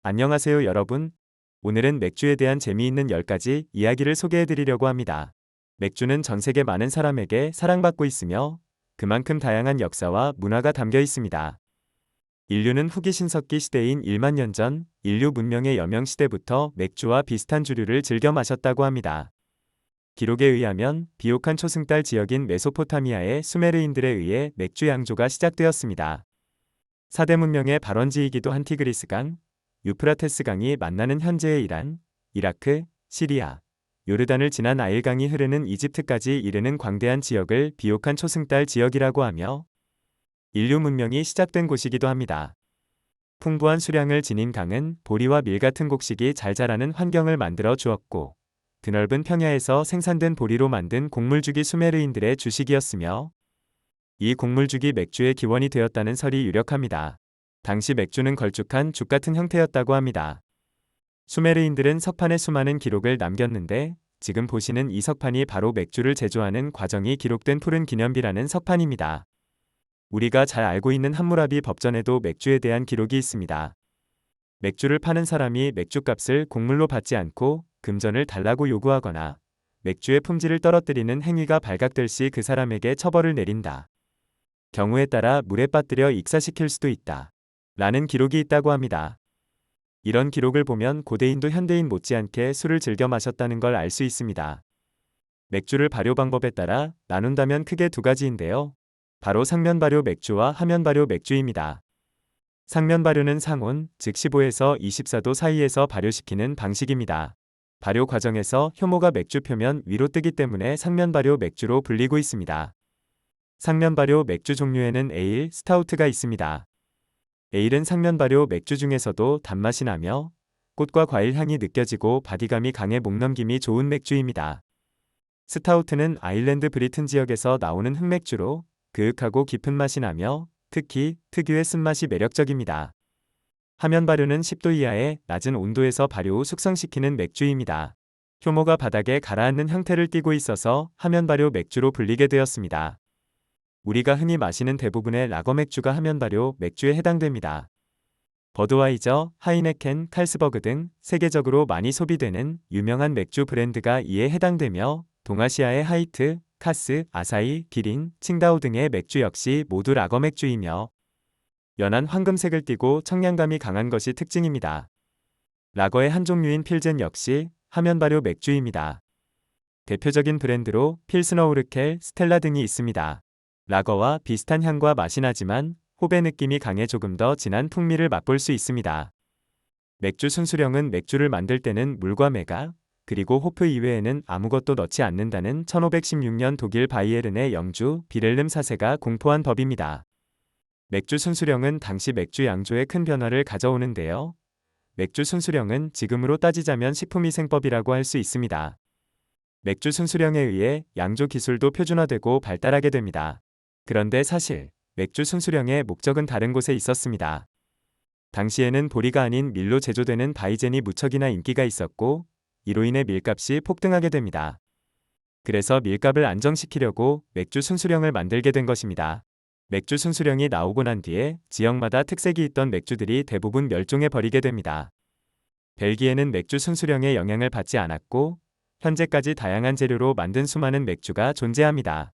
안녕하세요, 여러분. 오늘은 맥주에 대한 재미있는 10가지 이야기를 소개해 드리려고 합니다. 맥주는 전 세계 많은 사람에게 사랑받고 있으며 그만큼 다양한 역사와 문화가 담겨 있습니다. 인류는 후기 신석기 시대인 1만 년 전 인류 문명의 여명 시대부터 맥주와 비슷한 주류를 즐겨 마셨다고 합니다. 기록에 의하면 비옥한 초승달 지역인 메소포타미아의 수메르인들에 의해 맥주 양조가 시작되었습니다. 4대 문명의 발원지이기도 한 티그리스강, 유프라테스 강이 만나는 현재의 이란, 이라크, 시리아, 요르단을 지난 나일강이 흐르는 이집트까지 이르는 광대한 지역을 비옥한 초승달 지역이라고 하며 인류 문명이 시작된 곳이기도 합니다. 풍부한 수량을 지닌 강은 보리와 밀 같은 곡식이 잘 자라는 환경을 만들어 주었고 드넓은 평야에서 생산된 보리로 만든 곡물죽이 수메르인들의 주식이었으며 이 곡물죽이 맥주의 기원이 되었다는 설이 유력합니다. 당시 맥주는 걸쭉한 죽 같은 형태였다고 합니다. 수메르인들은 석판에 수많은 기록을 남겼는데 지금 보시는 이 석판이 바로 맥주를 제조하는 과정이 기록된 푸른 기념비라는 석판입니다. 우리가 잘 알고 있는 함무라비 법전에도 맥주에 대한 기록이 있습니다. 맥주를 파는 사람이 맥주값을 곡물로 받지 않고 금전을 달라고 요구하거나 맥주의 품질을 떨어뜨리는 행위가 발각될 시 그 사람에게 처벌을 내린다. 경우에 따라 물에 빠뜨려 익사시킬 수도 있다. 라는 기록이 있다고 합니다. 이런 기록을 보면 고대인도 현대인 못지않게 술을 즐겨 마셨다는 걸 알 수 있습니다. 맥주를 발효 방법에 따라 나눈다면 크게 두 가지인데요. 바로 상면 발효 맥주와 하면 발효 맥주입니다. 상면 발효는 상온, 즉 15에서 24도 사이에서 발효시키는 방식입니다. 발효 과정에서 효모가 맥주 표면 위로 뜨기 때문에 상면 발효 맥주로 불리고 있습니다. 상면 발효 맥주 종류에는 에일, 스타우트가 있습니다. 에일은 상면 발효 맥주 중에서도 단맛이 나며 꽃과 과일 향이 느껴지고 바디감이 강해 목넘김이 좋은 맥주입니다. 스타우트는 아일랜드 브리튼 지역에서 나오는 흑맥주로 그윽하고 깊은 맛이 나며 특히 특유의 쓴맛이 매력적입니다. 하면 발효는 10도 이하의 낮은 온도에서 발효 후 숙성시키는 맥주입니다. 효모가 바닥에 가라앉는 형태를 띠고 있어서 하면 발효 맥주로 불리게 되었습니다. 우리가 흔히 마시는 대부분의 라거 맥주가 하면 발효 맥주에 해당됩니다. 버드와이저, 하이네켄, 칼스버그 등 세계적으로 많이 소비되는 유명한 맥주 브랜드가 이에 해당되며 동아시아의 하이트, 카스, 아사히, 기린, 칭다오 등의 맥주 역시 모두 라거 맥주이며 연한 황금색을 띠고 청량감이 강한 것이 특징입니다. 라거의 한 종류인 필젠 역시 하면 발효 맥주입니다. 대표적인 브랜드로 필스너 우르켈, 스텔라 등이 있습니다. 라거와 비슷한 향과 맛이 나지만 호배 느낌이 강해 조금 더 진한 풍미를 맛볼 수 있습니다. 맥주 순수령은 맥주를 만들 때는 물과 메가, 그리고 호프 이외에는 아무것도 넣지 않는다는 1516년 독일 바이에른의 영주 비렐름 4세가 공포한 법입니다. 맥주 순수령은 당시 맥주 양조에 큰 변화를 가져오는데요. 맥주 순수령은 지금으로 따지자면 식품위생법이라고 할 수 있습니다. 맥주 순수령에 의해 양조 기술도 표준화되고 발달하게 됩니다. 그런데 사실 맥주 순수령의 목적은 다른 곳에 있었습니다. 당시에는 보리가 아닌 밀로 제조되는 바이젠이 무척이나 인기가 있었고 이로 인해 밀값이 폭등하게 됩니다. 그래서 밀값을 안정시키려고 맥주 순수령을 만들게 된 것입니다. 맥주 순수령이 나오고 난 뒤에 지역마다 특색이 있던 맥주들이 대부분 멸종해 버리게 됩니다. 벨기에는 맥주 순수령의 영향을 받지 않았고 현재까지 다양한 재료로 만든 수많은 맥주가 존재합니다.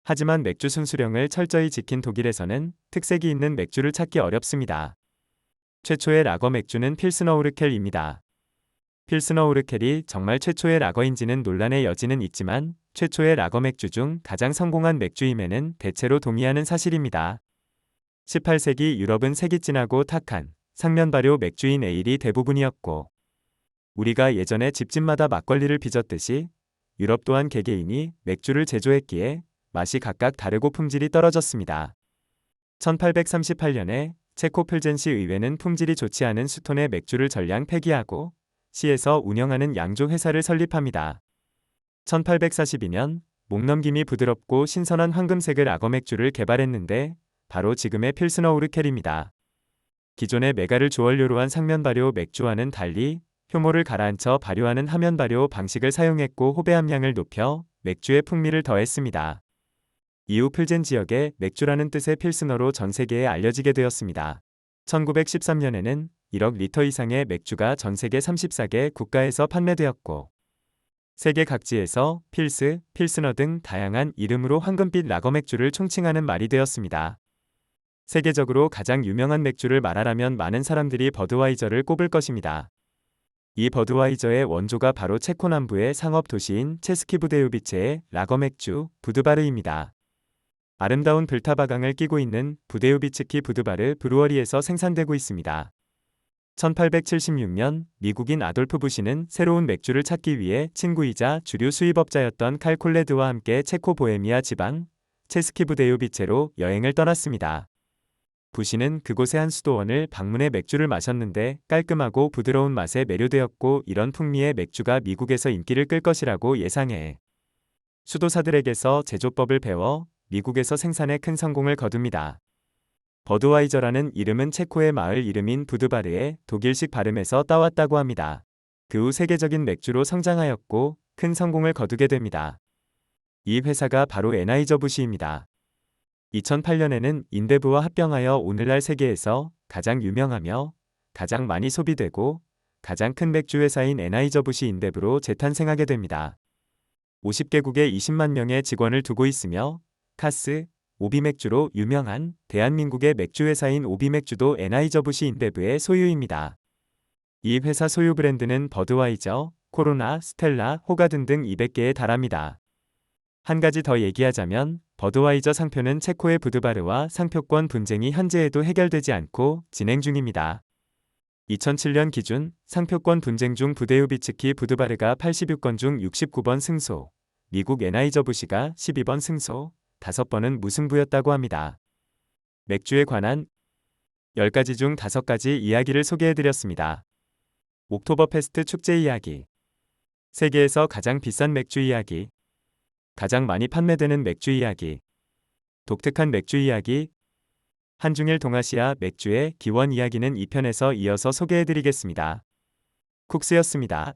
하지만 맥주 순수령을 철저히 지킨 독일에서는 특색이 있는 맥주를 찾기 어렵습니다. 최초의 라거 맥주는 필스너 우르켈입니다. 필스너 우르켈이 정말 최초의 라거인지는 논란의 여지는 있지만 최초의 라거 맥주 중 가장 성공한 맥주임에는 대체로 동의하는 사실입니다. 18세기 유럽은 색이 진하고 탁한 상면 발효 맥주인 에일이 대부분이었고 우리가 예전에 집집마다 막걸리를 빚었듯이 유럽 또한 개개인이 맥주를 제조했기에 맛이 각각 다르고 품질이 떨어졌습니다. 1838년에 체코 플젠시 의회는 품질이 좋지 않은 수톤의 맥주를 전량 폐기하고 시에서 운영하는 양조 회사를 설립합니다. 1842년 목넘김이 부드럽고 신선한 황금색의 라거 맥주를 개발했는데 바로 지금의 필스너 우르켈입니다. 기존의 메가를 주원료로 한 상면 발효 맥주와는 달리 효모를 가라앉혀 발효하는 하면 발효 방식을 사용했고 호배 함량을 높여 맥주의 풍미를 더했습니다. 이후 필젠 지역에 맥주라는 뜻의 필스너로 전 세계에 알려지게 되었습니다. 1913년에는 1억 리터 이상의 맥주가 전 세계 34개 국가에서 판매되었고, 세계 각지에서 필스, 필스너 등 다양한 이름으로 황금빛 라거 맥주를 총칭하는 말이 되었습니다. 세계적으로 가장 유명한 맥주를 말하라면 많은 사람들이 버드와이저를 꼽을 것입니다. 이 버드와이저의 원조가 바로 체코 남부의 상업 도시인 체스키 부데요비체의 라거 맥주 부드바르입니다. 아름다운 불타바강을 끼고 있는 부데요비츠키 부드바르 브루어리에서 생산되고 있습니다. 1876년 미국인 아돌프 부시는 새로운 맥주를 찾기 위해 친구이자 주류 수입업자였던 칼 콜레드와 함께 체코 보헤미아 지방 체스키 부데요비체로 여행을 떠났습니다. 부시는 그곳의 한 수도원을 방문해 맥주를 마셨는데 깔끔하고 부드러운 맛에 매료되었고, 이런 풍미의 맥주가 미국에서 인기를 끌 것이라고 예상해 수도사들에게서 제조법을 배워 미국에서 생산에 큰 성공을 거둡니다. 버드와이저라는 이름은 체코의 마을 이름인 부드바르의 독일식 발음에서 따왔다고 합니다. 그 후 세계적인 맥주로 성장하였고 큰 성공을 거두게 됩니다. 이 회사가 바로 에나이저부시입니다. 2008년에는 인베브와 합병하여 오늘날 세계에서 가장 유명하며 가장 많이 소비되고 가장 큰 맥주 회사인 에나이저부시 인베브로 재탄생하게 됩니다. 50개국에 20만 명의 직원을 두고 있으며 카스, 오비맥주로 유명한 대한민국의 맥주 회사인 오비맥주도 에나이저부시 인베브의 소유입니다. 이 회사 소유 브랜드는 버드와이저, 코로나, 스텔라, 호가든 등 200개에 달합니다. 한 가지 더 얘기하자면 버드와이저 상표는 체코의 부드바르와 상표권 분쟁이 현재에도 해결되지 않고 진행 중입니다. 2007년 기준 상표권 분쟁 중 부데요비츠키 부드바르가 86건 중 69번 승소, 미국 에나이저부시가 12번 승소, 5번은 무승부였다고 합니다. 맥주에 관한 10가지 중 5가지 이야기를 소개해드렸습니다. 옥토버 페스트 축제 이야기, 세계에서 가장 비싼 맥주 이야기, 가장 많이 판매되는 맥주 이야기, 독특한 맥주 이야기, 한중일 동아시아 맥주의 기원 이야기는 2편에서 이어서 소개해드리겠습니다. 쿡스였습니다.